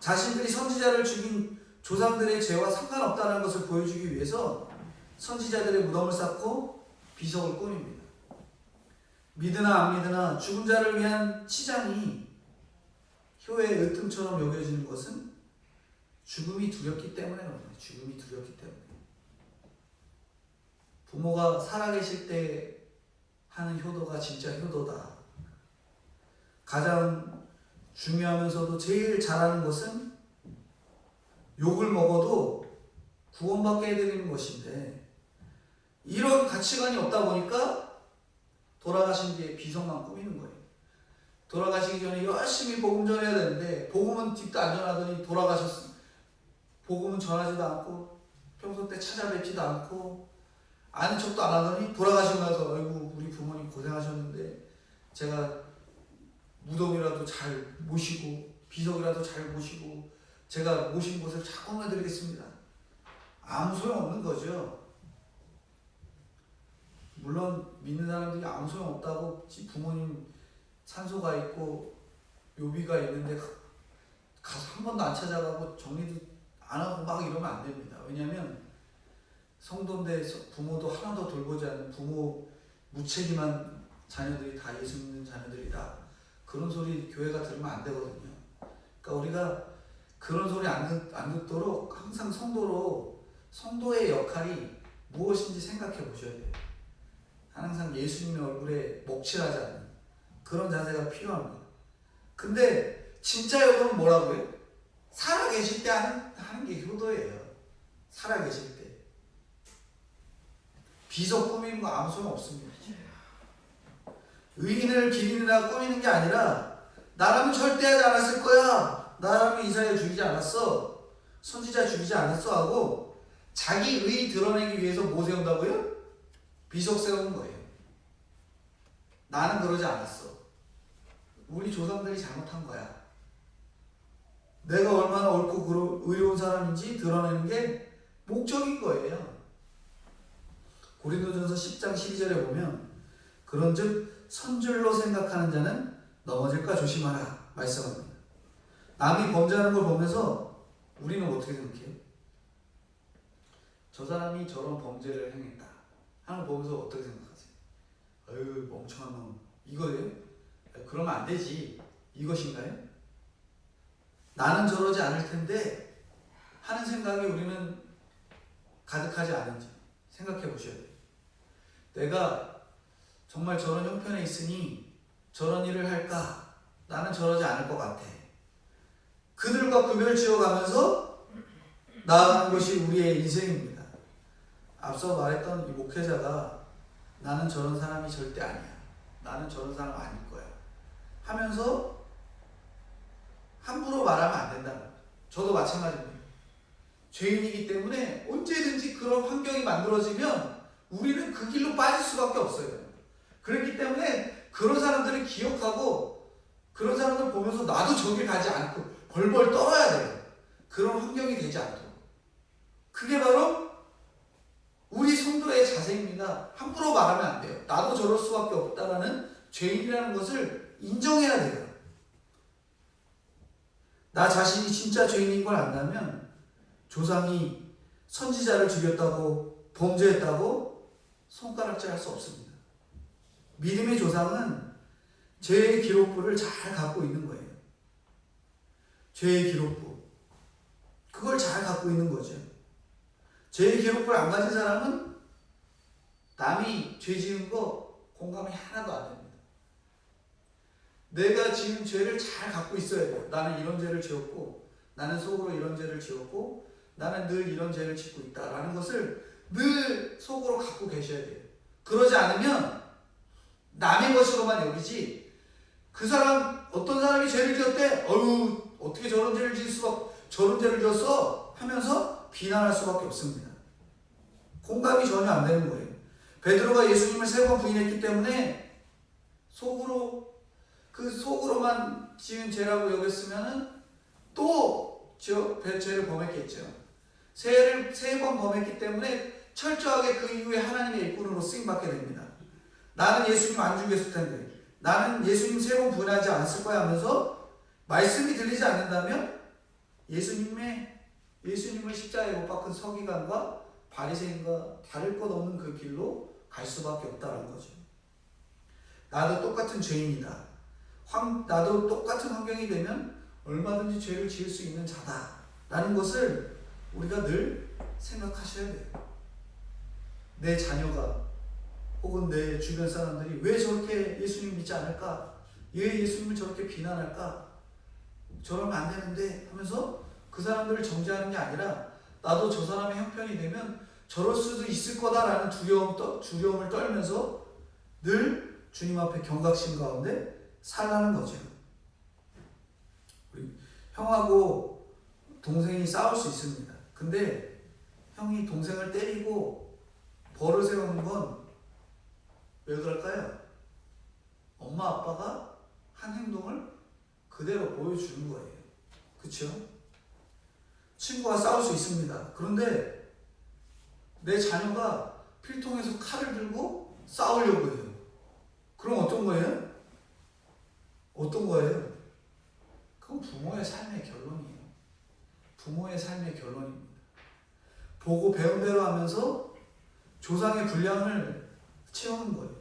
자신들이 선지자를 죽인 조상들의 죄와 상관없다는 것을 보여주기 위해서 선지자들의 무덤을 쌓고 비석을 꾸밉니다. 믿으나 안 믿으나 죽은 자를 위한 치장이 효의 으뜸처럼 여겨지는 것은 죽음이 두렵기 때문에 그렇습니다. 죽음이 두렵기 때문에. 부모가 살아계실 때 하는 효도가 진짜 효도다. 가장 중요하면서도 제일 잘하는 것은 욕을 먹어도 구원받게 해드리는 것인데, 이런 가치관이 없다 보니까 돌아가신 뒤에 비석만 꾸미는 거예요. 돌아가시기 전에 열심히 복음 전해야 되는데 복음은 뒷도 안 전하더니 돌아가셨어. 복음은 전하지도 않고 평소 때 찾아뵙지도 않고 아는 척도 안 하더니 돌아가시고 나서 아이고 우리 부모님 고생하셨는데 제가 무덤이라도 잘 모시고 비석이라도 잘 모시고 제가 모신 곳을 착공해드리겠습니다. 아무 소용없는 거죠. 물론 믿는 사람들이 아무 소용없다고 부모님 산소가 있고 묘비가 있는데 가서 한 번도 안 찾아가고 정리도 안 하고 막 이러면 안 됩니다. 왜냐하면 성도인데 부모도 하나도 돌보지 않는 부모 무책임한 자녀들이 다 예수 믿는 자녀들이다. 그런 소리 교회가 들으면 안 되거든요. 그러니까 우리가 그런 소리 안 듣도록 항상 성도의 역할이 무엇인지 생각해 보셔야 돼요. 항상 예수님의 얼굴에 먹칠하지 않는 그런 자세가 필요합니다. 근데 진짜 효도는 뭐라고요? 살아계실 때 하는 게 효도예요. 살아계실 때. 비석 꾸미는 거 아무 소용 없습니다. 의인을 기리느라 꾸미는 게 아니라 나라면 절대 하지 않았을 거야. 나라면 이스라엘 죽이지 않았어. 선지자 죽이지 않았어 하고 자기 의 드러내기 위해서 뭐 세운다고요? 비석 세우는 거예요. 나는 그러지 않았어. 우리 조상들이 잘못한 거야. 내가 얼마나 옳고 의로운 사람인지 드러내는 게 목적인 거예요. 고린도전서 10장 12절에 보면 그런즉 선줄로 생각하는 자는 넘어질까 조심하라 말씀합니다. 남이 범죄하는 걸 보면서 우리는 어떻게 생각해요? 저 사람이 저런 범죄를 행했다 하는 걸 보면서 어떻게 생각하세요? 아유 멍청한 놈 이거예요? 그러면 안 되지 이것인가요? 나는 저러지 않을 텐데 하는 생각이 우리는 가득하지 않은지 생각해 보셔야 돼요. 내가 정말 저런 형편에 있으니 저런 일을 할까? 나는 저러지 않을 것 같아. 그들과 구별 지어가면서 나아가는 것이 우리의 인생입니다. 앞서 말했던 이 목회자가 나는 저런 사람이 절대 아니야. 나는 저런 사람 아닐 거야. 하면서 함부로 말하면 안 된다는 거죠. 저도 마찬가지입니다. 죄인이기 때문에 언제든지 그런 환경이 만들어지면 우리는 그 길로 빠질 수밖에 없어요. 그렇기 때문에 그런 사람들을 기억하고 그런 사람들 보면서 나도 저길 가지 않고 벌벌 떨어야 돼요. 그런 환경이 되지 않도록. 그게 바로 우리 성도의 자세입니다. 함부로 말하면 안 돼요. 나도 저럴 수밖에 없다라는 죄인이라는 것을 인정해야 돼요. 나 자신이 진짜 죄인인 걸 안다면 조상이 선지자를 죽였다고 범죄했다고 손가락질 할 수 없습니다. 믿음의 조상은 죄의 기록부를 잘 갖고 있는 거예요. 죄의 기록부. 그걸 잘 갖고 있는 거죠. 죄의 기록부를 안 가진 사람은 남이 죄 지은 거 공감이 하나도 안 됩니다. 내가 지은 죄를 잘 갖고 있어야 돼요. 나는 이런 죄를 지었고, 나는 속으로 이런 죄를 지었고, 나는 늘 이런 죄를 짓고 있다라는 것을 늘 속으로 갖고 계셔야 돼요. 그러지 않으면 남의 것으로만 여기지, 그 사람, 어떤 사람이 죄를 지었대? 어휴, 어떻게 저런 죄를 저런 죄를 지었어? 하면서 비난할 수밖에 없습니다. 공감이 전혀 안 되는 거예요. 베드로가 예수님을 3번 부인했기 때문에 속으로만 지은 죄라고 여겼으면은 또 죄를 범했겠죠. 3번 범했기 때문에 철저하게 그 이후에 하나님의 일꾼으로 쓰임받게 됩니다. 나는 예수님 안 죽였을 텐데, 나는 예수님 3번 부인하지 않았을 거야 하면서 말씀이 들리지 않는다면 예수님을 십자가에 못 박은 서기관과 바리새인과 다를 것 없는 그 길로 갈 수밖에 없다는 거죠. 나도 똑같은 죄인이다. 나도 똑같은 환경이 되면 얼마든지 죄를 지을 수 있는 자다라는 것을 우리가 늘 생각하셔야 돼요. 내 자녀가 혹은 내 주변 사람들이 왜 저렇게 예수님 믿지 않을까? 왜 예수님을 저렇게 비난할까? 저러면 안 되는데 하면서 그 사람들을 정죄하는 게 아니라 나도 저 사람의 형편이 되면 저럴 수도 있을 거다라는 두려움을 떨면서 늘 주님 앞에 경각심 가운데 살라는 거죠. 우리 형하고 동생이 싸울 수 있습니다. 근데 형이 동생을 때리고 벌을 세우는 건 왜 그럴까요? 엄마 아빠가 한 행동을 그대로 보여주는 거예요. 그렇죠? 친구와 싸울 수 있습니다. 그런데 내 자녀가 필통에서 칼을 들고 싸우려고 해요. 그럼 어떤 거예요? 어떤 거예요? 그건 부모의 삶의 결론이에요. 부모의 삶의 결론입니다. 보고 배운 대로 하면서 조상의 분량을 채우는 거예요.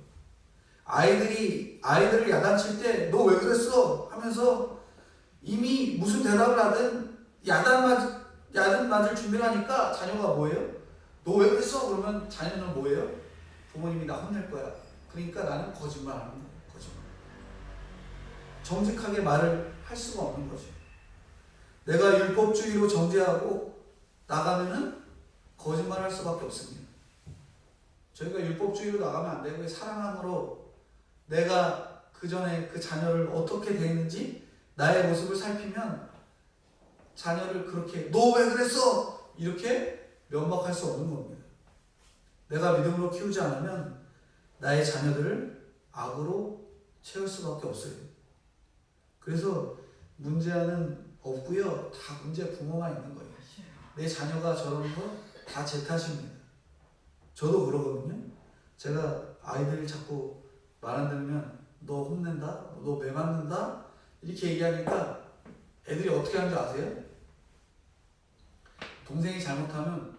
아이들을 야단칠 때 너 왜 그랬어? 하면서 이미 무슨 대답을 하든 야단 맞을 준비를 하니까 자녀가 뭐예요? 너 왜 그랬어? 그러면 자녀는 뭐예요? 부모님이 나 혼낼 거야. 그러니까 나는 거짓말하는 거예요. 거짓말. 정직하게 말을 할 수가 없는 거죠. 내가 율법주의로 정죄하고 나가면은 거짓말할 수밖에 없습니다. 저희가 율법주의로 나가면 안 되고 사랑함으로 내가 그 전에 그 자녀를 어떻게 대했는지 나의 모습을 살피면 자녀를 그렇게 너 왜 그랬어? 이렇게 면박할 수 없는 겁니다. 내가 믿음으로 키우지 않으면 나의 자녀들을 악으로 채울 수밖에 없어요. 그래서 문제는 없고요. 다 문제 부모만 있는 거예요. 내 자녀가 저러는 거 다 제 탓입니다. 저도 그러거든요. 제가 아이들이 자꾸 말 안 들으면 너 혼낸다? 너 매 맞는다? 이렇게 얘기하니까 애들이 어떻게 하는 줄 아세요? 동생이 잘못하면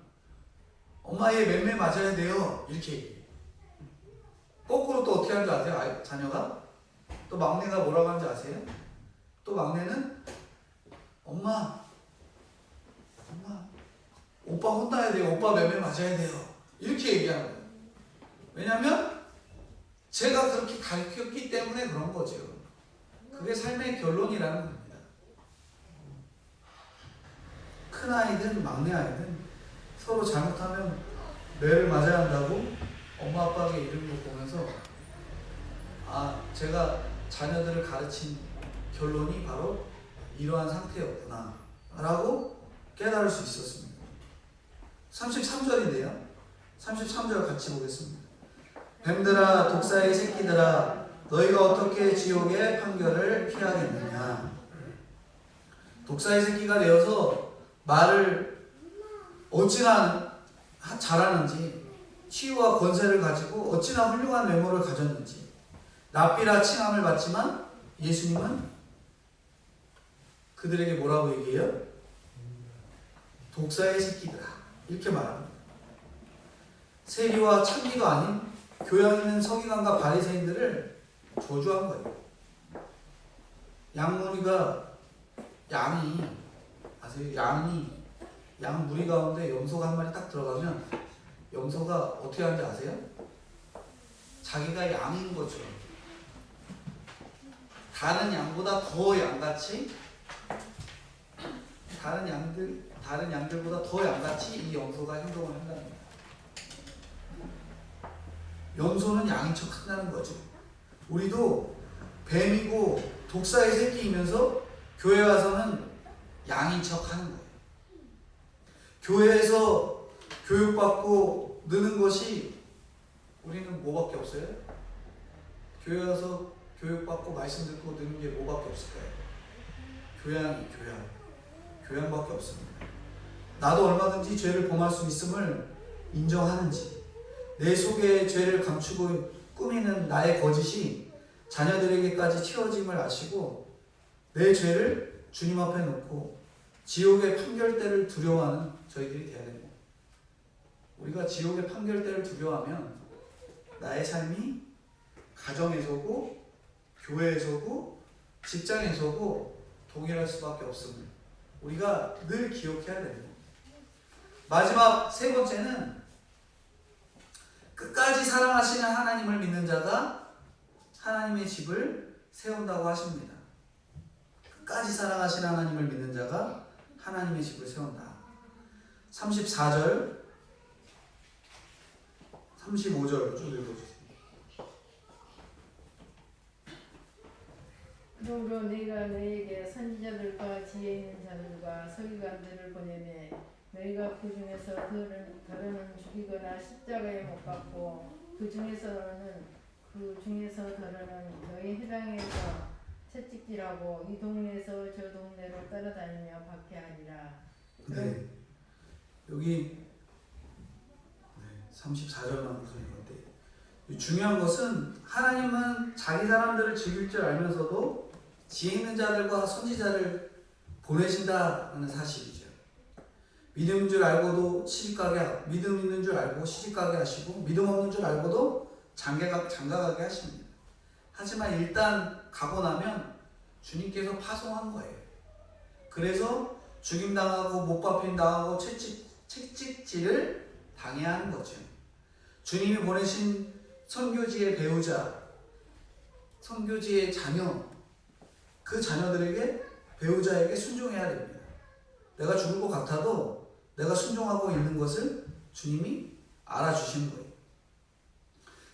엄마 얘 맴매 맞아야 돼요. 이렇게 얘기해요. 거꾸로 또 어떻게 하는 줄 아세요? 자녀가? 또 막내가 뭐라고 하는지 아세요? 또 막내는 엄마 오빠 혼나야 돼요. 오빠 맴매 맞아야 돼요. 이렇게 얘기하는 거예요. 왜냐하면 제가 그렇게 가르쳤기 때문에 그런 거죠. 그게 삶의 결론이라는 겁니다. 큰 아이든 막내 아이든 서로 잘못하면 매를 맞아야 한다고 엄마 아빠에게 이런 거 보면서 제가 자녀들을 가르친 결론이 바로 이러한 상태였구나 라고 깨달을 수 있었습니다. 33절인데요. 33절 같이 보겠습니다. 뱀들아 독사의 새끼들아 너희가 어떻게 지옥의 판결을 피하겠느냐. 독사의 새끼가 되어서 말을 어찌나 잘하는지, 치유와 권세를 가지고 어찌나 훌륭한 외모를 가졌는지, 랍비라 칭함을 받지만 예수님은 그들에게 뭐라고 얘기해요? 독사의 새끼들아 이렇게 말합니다. 세리와 창기도 아닌 교양 있는 서기관과 바리새인들을 저주한 거예요. 양무리가 양이 아세요? 양 무리 가운데 염소가 한 마리 딱 들어가면 염소가 어떻게 하는지 아세요? 자기가 양인 거죠. 다른 양보다 더 양같이, 다른 양들보다 더 양같이 이 염소가 행동을 한다는 거예요. 염소는 양인 척 한다는 거죠. 우리도 뱀이고 독사의 새끼이면서 교회 와서는 양인 척 하는 거예요. 교회에서 교육받고 느는 것이 우리는 뭐밖에 없어요? 교회 와서 교육받고 말씀 듣고 느는 게 뭐밖에 없을까요? 교양밖에 없습니다. 나도 얼마든지 죄를 범할 수 있음을 인정하는지, 내 속에 죄를 감추고 꾸미는 나의 거짓이 자녀들에게까지 튀어짐을 아시고 내 죄를 주님 앞에 놓고 지옥의 판결대를 두려워하는 저희들이 되어야 됩니다. 우리가 지옥의 판결대를 두려워하면 나의 삶이 가정에서고 교회에서고 직장에서고 동일할 수밖에 없습니다. 우리가 늘 기억해야 됩니다. 마지막 세 번째는 끝까지 사랑하시는 하나님을 믿는 자가 하나님의 집을 세운다고 하십니다. 끝까지 사랑하시는 하나님을 믿는 자가 하나님의 집을 세운다. 34절 35절 좀 읽어주세요. 그러므로 너희가 너희에게 선지자들과 지혜 있는 자들과 서기관들을 보내매 너희가 그 중에서 더러는 죽이거나 십자가에 못 박고 그 중에서 더러는 너희 회당에서 채찍질하고 이 동네에서 저 동네로 따라다니며 박해하리라. 네. 여기 34절만 무슨 건데, 중요한 것은 하나님은 자기 사람들을 즐길 줄 알면서도 지혜 있는 자들과 선지자를 보내신다는 사실이죠. 믿음인 줄 알고도 시집가게, 믿음 있는 줄 알고 시집가게 하시고 믿음 없는 줄 알고도 장가가게 하십니다. 하지만 일단 가고 나면 주님께서 파송한 거예요. 그래서 죽임당하고 못박힘당하고 채찍질을 당해야 하는 거죠. 주님이 보내신 선교지의 배우자, 선교지의 자녀, 그 자녀들에게, 배우자에게 순종해야 됩니다. 내가 죽을 것 같아도 내가 순종하고 있는 것을 주님이 알아주시는 거예요.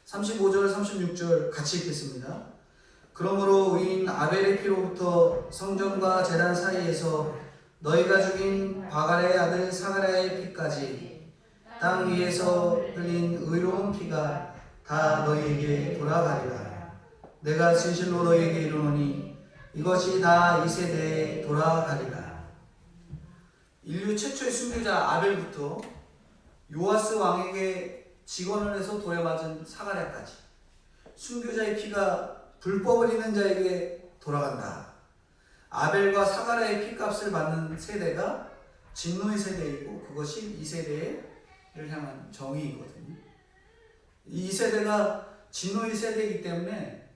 35절 36절 같이 읽겠습니다. 그러므로 의인 아벨의 피로부터 성전과 제단 사이에서 너희가 죽인 바갈의 아들 사가랴의 피까지 땅 위에서 흘린 의로운 피가 다 너희에게 돌아가리라. 내가 진실로 너희에게 이르노니 이것이 다 이 세대에 돌아가리라. 인류 최초의 순교자 아벨부터 요아스 왕에게 직언을 해서 돌에 맞은 사가랴까지 순교자의 피가 불법을 있는 자에게 돌아간다. 아벨과 사가랴의 피값을 받는 세대가 진노의 세대이고 그것이 이 세대를 향한 정의이거든요. 이 세대가 진노의 세대이기 때문에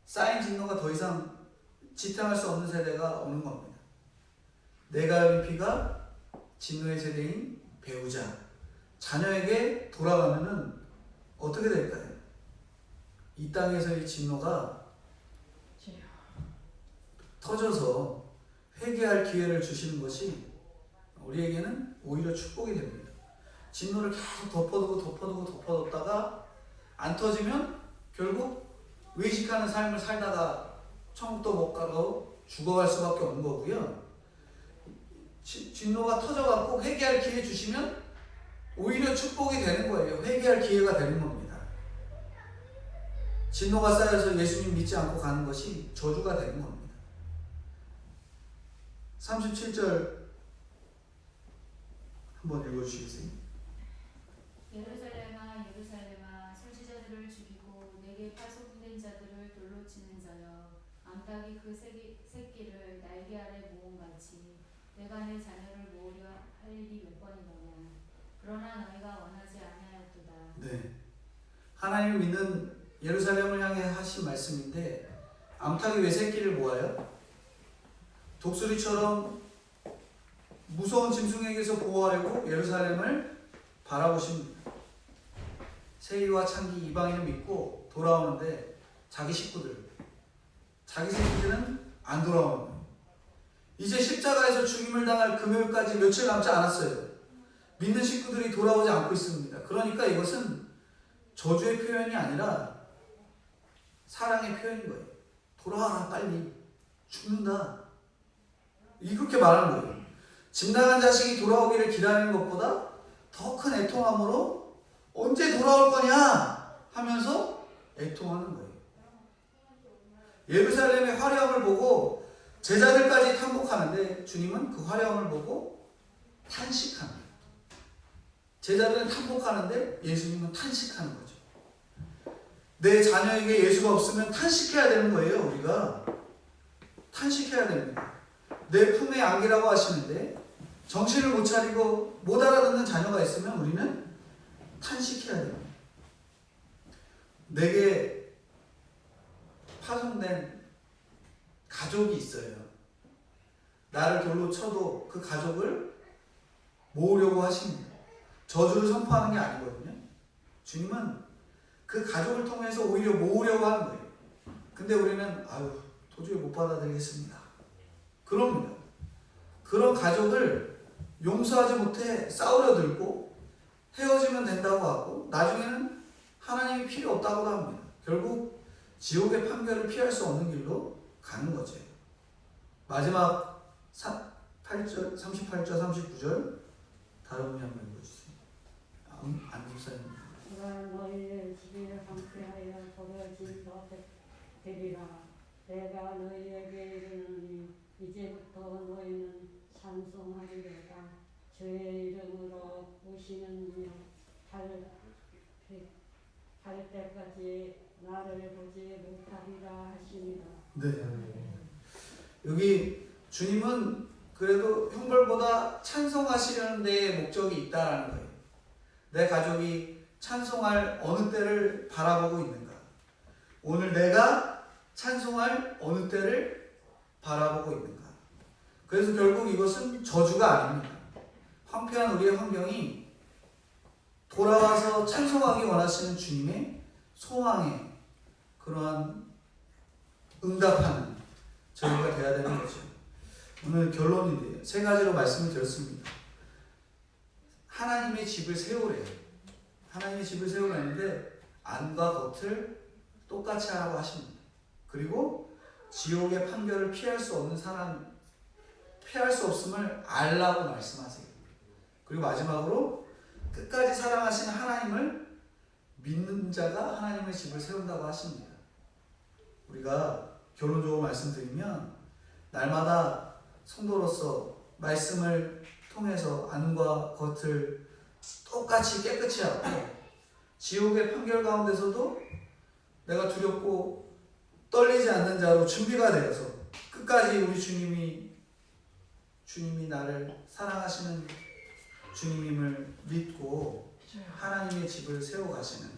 쌓인 진노가 더 이상 지탱할 수 없는 세대가 오는 겁니다. 내가 흘린 피가 진노의 세대인 배우자, 자녀에게 돌아가면은 어떻게 될까요? 이 땅에서의 진노가 터져서 회개할 기회를 주시는 것이 우리에게는 오히려 축복이 됩니다. 진노를 계속 덮어두다가 안 터지면 결국 외식하는 삶을 살다가 천국도 못 가고 죽어갈 수밖에 없는 거고요. 진노가 터져갖고 회개할 기회 주시면 오히려 축복이 되는 거예요. 회개할 기회가 되는 겁니다. 진노가 쌓여서 예수님 믿지 않고 가는 것이 저주가 되는 겁니다. 37절 한번 읽어주시겠어요? 예루살렘아 예루살렘아 선지자들을 죽이고 내게 파송된 자들을 돌로 치는 자여 암탉이 그 새끼를 날개 아래 모음같이 내가 내 자녀를 모으려 할 일이 몇 번이더냐. 그러나 너희가 원하지 아니하였도다. 네. 하나님을 믿는 예루살렘을 향해 하신 말씀인데 암탉이 왜 새끼를 모아요? 독수리처럼 무서운 짐승에게서 보호하려고 예루살렘을 바라보십니다. 세리와 창기 이방인을 믿고 돌아오는데 자기 식구들, 자기 새끼들은 안 돌아오는 거예요. 이제 십자가에서 죽임을 당할 금요일까지 며칠 남지 않았어요. 믿는 식구들이 돌아오지 않고 있습니다. 그러니까 이것은 저주의 표현이 아니라 사랑의 표현인 거예요. 돌아와라 빨리, 죽는다. 이렇게 말하는 거예요. 집 나간 자식이 돌아오기를 기다리는 것보다 더 큰 애통함으로 언제 돌아올 거냐 하면서 애통하는 거예요. 예루살렘의 화려함을 보고 제자들까지 탐복하는데 주님은 그 화려함을 보고 탄식합니다. 제자들은 탐복하는데 예수님은 탄식하는 거죠. 내 자녀에게 예수가 없으면 탄식해야 되는 거예요. 우리가 탄식해야 됩니다. 내 품에 안기라고 하시는데 정신을 못 차리고 못 알아듣는 자녀가 있으면 우리는 탄식해야 됩니다. 내게 파송된 가족이 있어요. 나를 돌로 쳐도 그 가족을 모으려고 하십니다. 저주를 선포하는 게 아니거든요. 주님은 그 가족을 통해서 오히려 모으려고 하는 거예요. 근데 우리는 도저히 못 받아들이겠습니다. 그럽니다. 그런 가족을 용서하지 못해 싸우려 들고 헤어지면 된다고 하고 나중에는 하나님이 필요 없다고도 합니다. 결국 지옥의 판결을 피할 수 없는 길로 가는 거죠. 마지막 38절, 39절 다른 분이 한번 읽어주세요. 안국사님. 내가 너희의 집에 상쾌하여 버려진 것 되리라. 내가 너희에게 이르노니 이제부터 너희는 찬송하리로다. 주의 이름으로 오시는 이여 갈 때까지 나를 보지 못하리라 하시니라. 네. 여기 주님은 그래도 형벌보다 찬송하시려는 데에 목적이 있다라는 거예요. 내 가족이 찬송할 어느 때를 바라보고 있는가? 오늘 내가 찬송할 어느 때를 바라보고 있는가? 그래서 결국 이것은 저주가 아닙니다. 황폐한 우리의 환경이 돌아와서 찬송하기 원하시는 주님의 소망에 그러한 응답하는 저희가 되어야 되는 거죠. 오늘 결론인데요. 세 가지로 말씀을 드렸습니다. 하나님의 집을 세우래요. 하나님의 집을 세우라는데 안과 겉을 똑같이 하라고 하십니다. 그리고 지옥의 판결을 피할 수 없는 사람, 피할 수 없음을 알라고 말씀하세요. 그리고 마지막으로 끝까지 사랑하시는 하나님을 믿는 자가 하나님의 집을 세운다고 하십니다. 우리가 결론적으로 말씀드리면 날마다 성도로서 말씀을 통해서 안과 겉을 똑같이 깨끗이 하고 지옥의 판결 가운데서도 내가 두렵고 떨리지 않는 자로 준비가 되어서 끝까지 우리 주님이 나를 사랑하시는 주님임을 믿고 하나님의 집을 세워가시는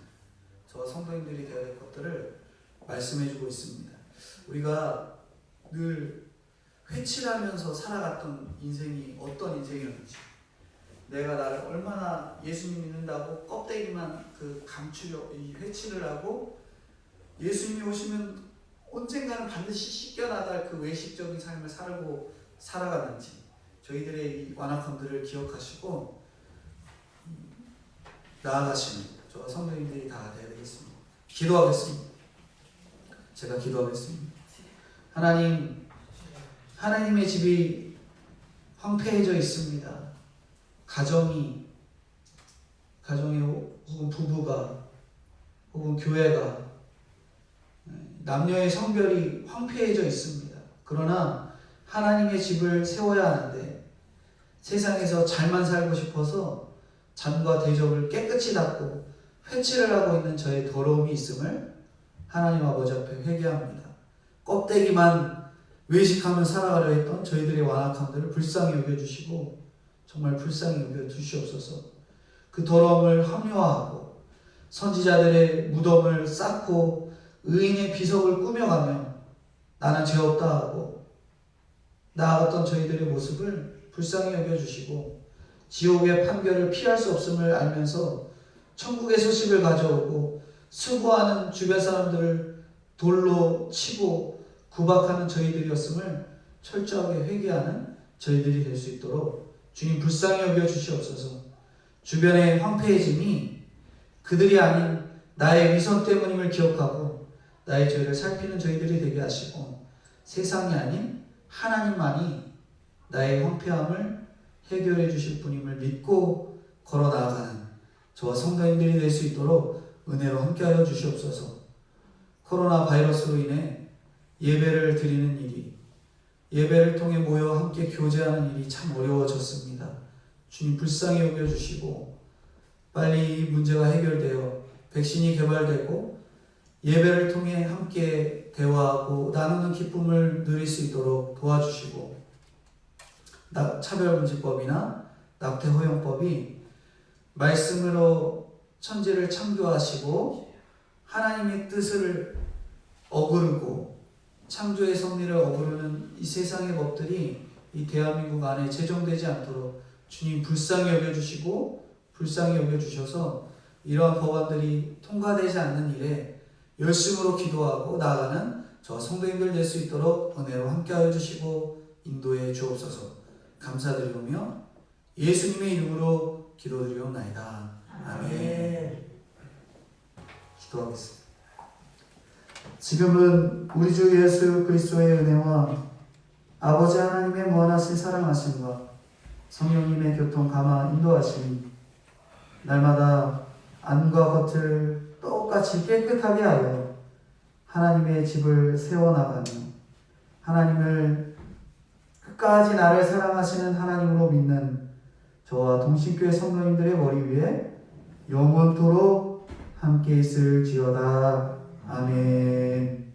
저 성도님들이 되어야 될 것들을 말씀해주고 있습니다. 우리가 늘 회칠하면서 살아갔던 인생이 어떤 인생이었는지, 내가 나를 얼마나 예수님 믿는다고 껍데기만 감추려 이 회칠을 하고 예수님이 오시면 언젠가는 반드시 씻겨나갈 그 외식적인 삶을 살아갔는지 저희들의 이 완악함들을 기억하시고 나아가시는 저 성도님들이 다 되어야 되겠습니다. 기도하겠습니다. 제가 기도하겠습니다. 하나님의 집이 황폐해져 있습니다. 가정이 가정에 혹은 부부가 혹은 교회가 남녀의 성별이 황폐해져 있습니다. 그러나 하나님의 집을 세워야 하는데 세상에서 잘만 살고 싶어서 잔과 대접을 깨끗이 닦고 회치를 하고 있는 저의 더러움이 있음을 하나님 아버지 앞에 회개합니다. 껍데기만 외식하며 살아가려 했던 저희들의 완악함들을 불쌍히 여겨주시고 정말 불쌍히 여겨주시옵소서. 그 더러움을 합리화하고 선지자들의 무덤을 쌓고 의인의 비석을 꾸며가며 나는 죄 없다 하고 나아갔던 저희들의 모습을 불쌍히 여겨주시고 지옥의 판결을 피할 수 없음을 알면서 천국의 소식을 가져오고 수고하는 주변 사람들을 돌로 치고 구박하는 저희들이었음을 철저하게 회개하는 저희들이 될 수 있도록 주님 불쌍히 여겨 주시옵소서. 주변의 황폐해짐이 그들이 아닌 나의 위선 때문임을 기억하고 나의 죄를 살피는 저희들이 되게 하시고 세상이 아닌 하나님만이 나의 황폐함을 해결해 주실 분임을 믿고 걸어 나아가는 저와 성도님들이 될 수 있도록 은혜로 함께하여 주시옵소서. 코로나 바이러스로 인해 예배를 드리는 일이, 예배를 통해 모여 함께 교제하는 일이 참 어려워졌습니다. 주님 불쌍히 여겨주시고 빨리 이 문제가 해결되어 백신이 개발되고 예배를 통해 함께 대화하고 나누는 기쁨을 누릴 수 있도록 도와주시고 차별금지법이나 낙태허용법이 말씀으로 천지를 창조하시고 하나님의 뜻을 어그르고 창조의 섭리를 어그르는 이 세상의 법들이 이 대한민국 안에 제정되지 않도록 주님 불쌍히 여겨주시고 불쌍히 여겨주셔서 이러한 법안들이 통과되지 않는 일에 열심으로 기도하고 나아가는 저 성도님들 될 수 있도록 은혜로 함께하여 주시고 인도해 주옵소서. 감사드리오며 예수님의 이름으로 기도드리옵나이다. 아멘. 기도하겠습니다. 지금은 우리 주 예수 그리스도의 은혜와 아버지 하나님의 무한하신 사랑하심과 성령님의 교통 감화 인도하심이 날마다 안과 겉을 똑같이 깨끗하게 하여 하나님의 집을 세워나가며 하나님을 끝까지 나를 사랑하시는 하나님으로 믿는 저와 동신교회 성도님들의 머리 위에 영원토록 함께 있을지어다. 아멘.